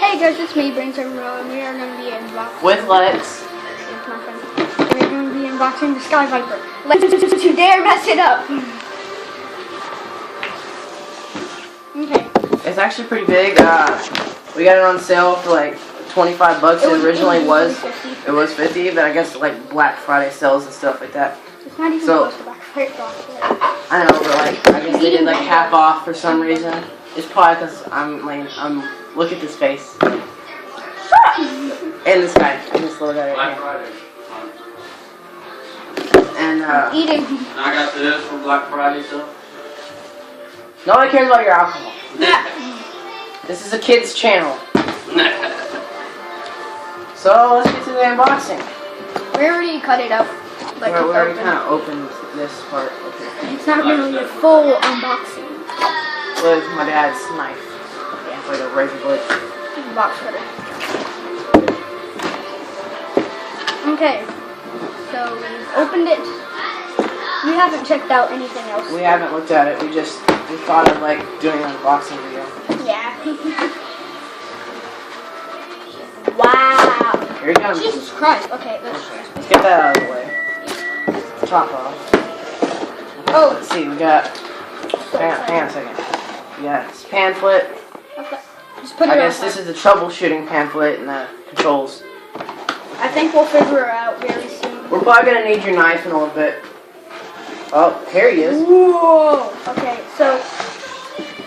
Hey guys, it's me, Brains and we are going to be unboxing. With Lex. With my friend. We're going to be unboxing the Sky Viper. Let's dare mess it up. Okay. It's actually pretty big. We got it on sale for like 25 bucks. It originally was 50, but I guess like Black Friday sales and stuff like that. It's not even close to Black Friday. I know, but like I guess they did like half off for some reason. It's probably because I'm look at this face. And this guy, and this little guy right here. And eating. I got this for Black Friday stuff. Nobody cares about your alcohol. This is a kid's channel. So let's get to the unboxing. We already cut it up. Like we already kind of opened this part. Okay. It's not really a full unboxing. With my dad's knife. Yeah, it's like a razor blade. Box cutter. Okay. So we've opened it. We haven't checked out anything else. We haven't looked at it. We thought of like doing an unboxing video. Yeah. Wow. Here you go. Jesus Christ. Okay, let's get that out of the way. Top off. Oh. Let's see. We got. Hang on a second. We got this pamphlet. Okay. Just put it I guess this is the troubleshooting pamphlet and the controls. I think we'll figure it out very soon. We're probably gonna need your knife in a little bit. Oh, here he is. Whoa. Okay, so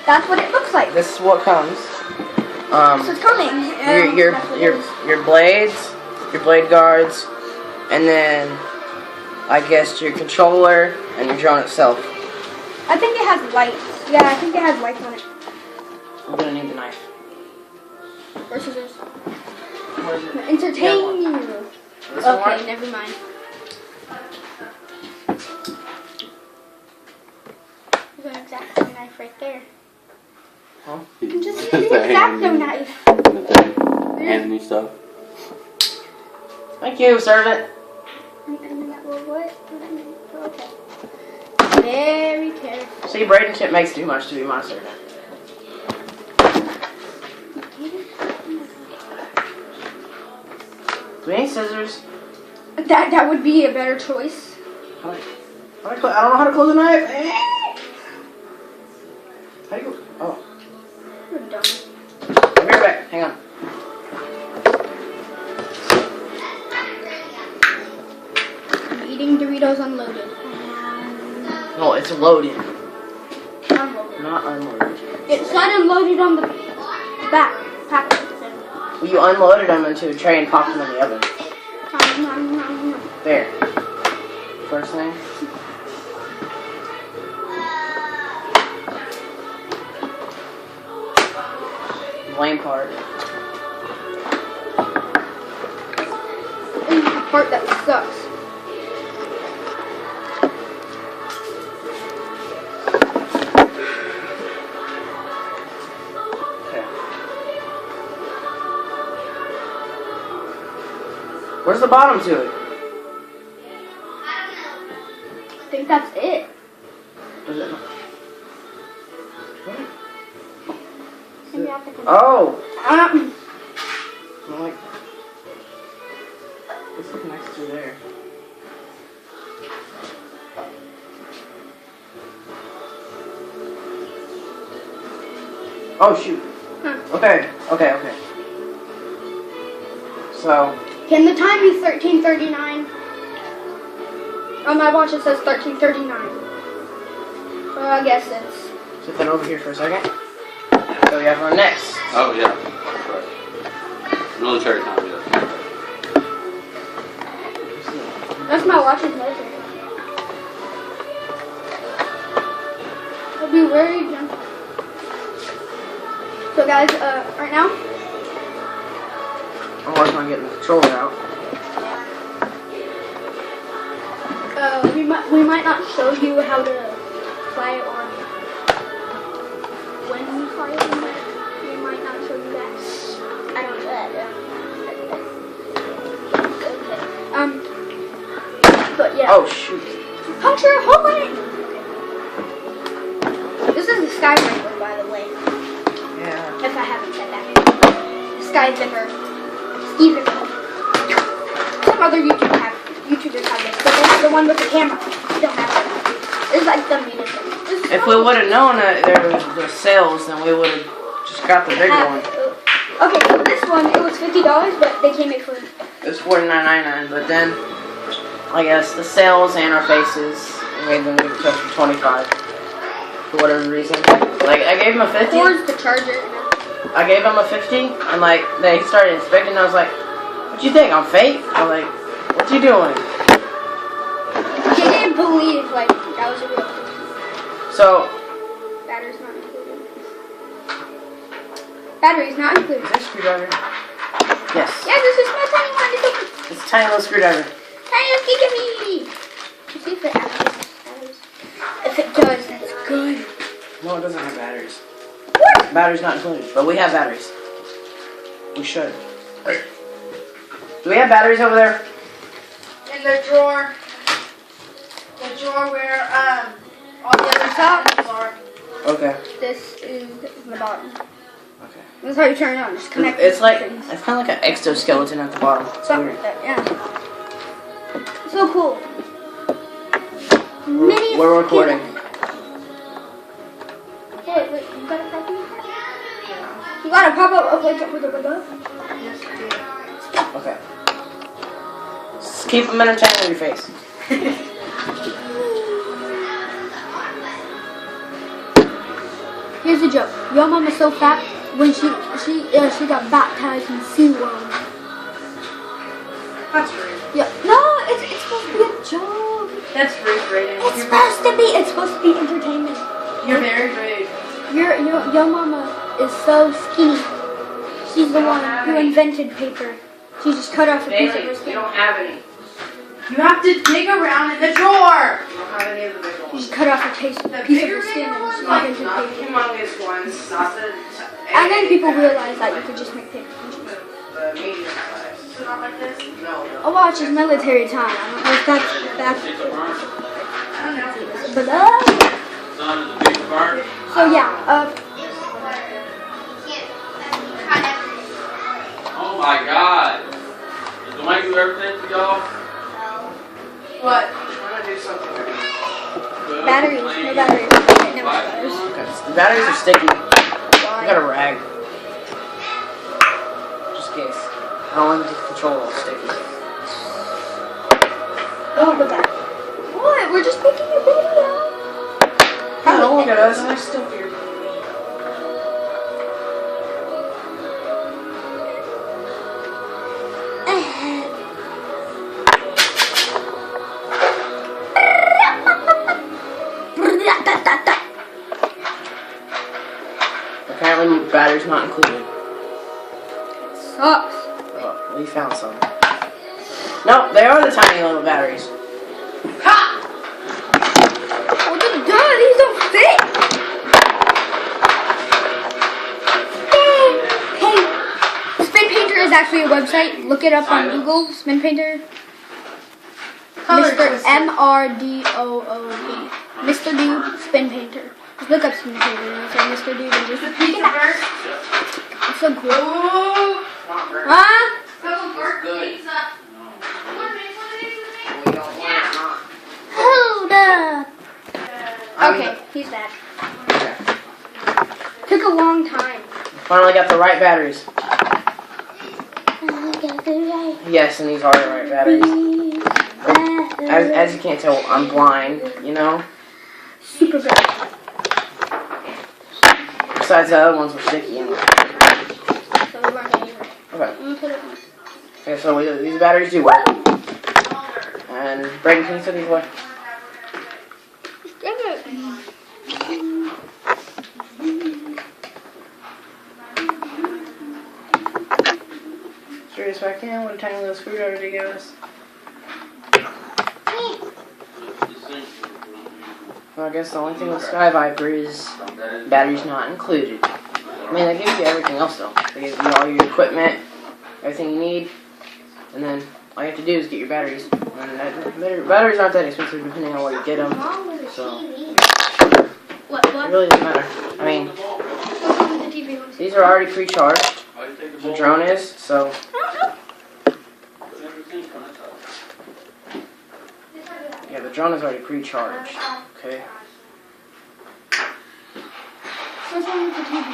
that's what it looks like. This is what comes. So it's coming. Your blades, your blade guards, and then I guess your controller and your drone itself. I think it has lights. Yeah, I think it has lights on it. I'm gonna need the knife. Where's scissors? Where is it? Entertain you. This one Okay, work? never mind. There's an X-Acto knife right there. Huh? You can just use the X-Acto knife. Hand me stuff. Thank you, servant. What? Okay. Very careful. See, Braden Chip makes too much to be my servant. Do we need scissors? That would be a better choice. I don't know how to close a knife. How do you go? Oh. You're dumb. I'll be right back. Hang on. I'm eating Doritos unloaded. No, it's loaded. Unloaded. Not unloaded. It's not unloaded on the back package. Well, you unloaded them into a tray and popped them in the oven. There. First thing. Lame part. This is the part that sucks. Okay. Where's the bottom to it? I think that's it. Is it? What? Maybe I have to Oh! Um, I'm like, this connects to there. Oh shoot. Okay. So. Can the time be 13:39? On my watch it says 13:39. Well, I guess it's. Sit that over here for a second. So we have our next. Oh yeah, that's right. Military time, yeah. That's my watch's military. I'll be very gentle. So guys, right now. I'm working on getting the controller out. We might not show you how to fly it on when we fly it on that. We might not show you that. I don't know that. But yeah. Oh shoot. Puncture a hole in it! This is the Sky Viper, by the way. Yeah. If I haven't said that. guy's vendor. Steven. Some other YouTubers have this, but they're the one with the camera. We don't have it. It's like the meanest thing. If we would have known that there was the sales, then we would have just got the bigger one. Okay, so this one, it was $50, but they came in for... It was $49.99, but then, I guess, the sales and our faces made them give it to us for $25. For whatever reason. Like, I gave him a $50. Towards the charger. I gave him a $50, and like, then he started inspecting, and I was like, what you think, I'm fake? I'm like, what you doing? He didn't believe, like, that was a real thing. So... Battery's not included. Battery's not included. Is there a screwdriver? Yes. Yeah, this is my tiny one. It's a tiny little screwdriver. Tiny little gigamee. Let's see if it actually does. If it does, that's good. No, it doesn't have batteries. What? Batteries not included, but we have batteries. We should. Do we have batteries over there? In the drawer. The drawer where all the other sockets are. Okay. This is the bottom. Okay. This is how you turn it on. Just connect It's like, things. it's kind of like an exoskeleton at the bottom. It's Something weird. like that, yeah. So cool. Mini We're recording. Wait, you got a pop up? You got a pop up with a above? Yes, I do. Okay. Just keep them entertaining with your face. Here's the joke. Your mom is so fat when she got baptized in SeaWorld. That's rude. Yeah. No, it's supposed to be a joke. That's rude, Brayden. It's supposed to be entertainment. You're very rude. Your mama is so skinny. She's the one who invented paper. She just cut off a piece of her Bailey, skin. we don't have any. You have to dig around in the drawer. We don't have any of the big She ones. just cut off a piece of her bigger skin and she ones? invented Not the paper. humongous ones, not the... And then people realized that you could just make paper. The medium size. So not like this? No. I watch is military time. I don't know if that's I don't know. but so yeah, Oh my god. Is the mic do everything for y'all? What? I'm trying to do something. batteries, no batteries. Okay, never mind batteries. Okay, the batteries are sticky. I got a rag. Just in case. I don't want to control all sticky. Oh, look at that. What? We're just making a video. Don't look at us. I'm still here. Apparently, batteries not included. Sucks. Oh, we found some. No, they are the tiny little batteries. Ha! Oh, duh, these don't fit. Hey, Spin Painter is actually a website. Look it up on Google. Spin Painter. Mr. MRDOOD. Mr. Dude Spin Painter. Just look up Spin Painter and say Mr. Dude and just The pizza first. It's so cool. Ooh. Huh? Double burnt Good. pizza. We don't want it not. Hold up. Okay, he's back. Okay. Took a long time. Finally got the right batteries. Yes, and these are the right batteries. As you can't tell, I'm blind, you know? Super good. Besides, the other ones were sticky anyway. So we weren't gonna use it. Okay. I'm gonna put it on. Okay, so these batteries do work. And Brayden, can you put these away? Serious back in. What a tiny little screwdriver to give us. Well, I guess the only thing with Sky Viper is batteries not included. I mean, they give you everything else though. They give you all your equipment, everything you need, and then all you have to do is get your batteries. And batteries aren't that expensive depending on where you get them, so What? it really doesn't matter. I mean, these are already pre-charged. the drone is, so yeah, the drone is already pre-charged. Okay. What's wrong with the TV?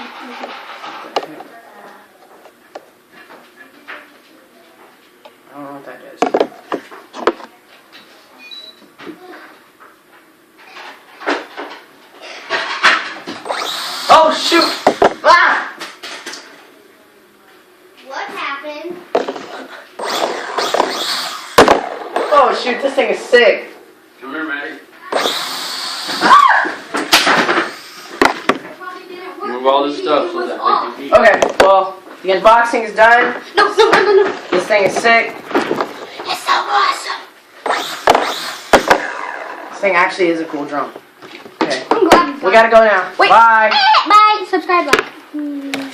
I don't know what that is. Oh shoot! Ah! What happened? Oh shoot! This thing is sick. Come here, Maddie. Move all this stuff so that they can eat. Okay, well, the unboxing is done. No. This thing is sick. It's so awesome. This thing actually is a cool drone. Okay, I'm glad we gotta go now. Wait. Bye. Bye. Subscribe. Bye.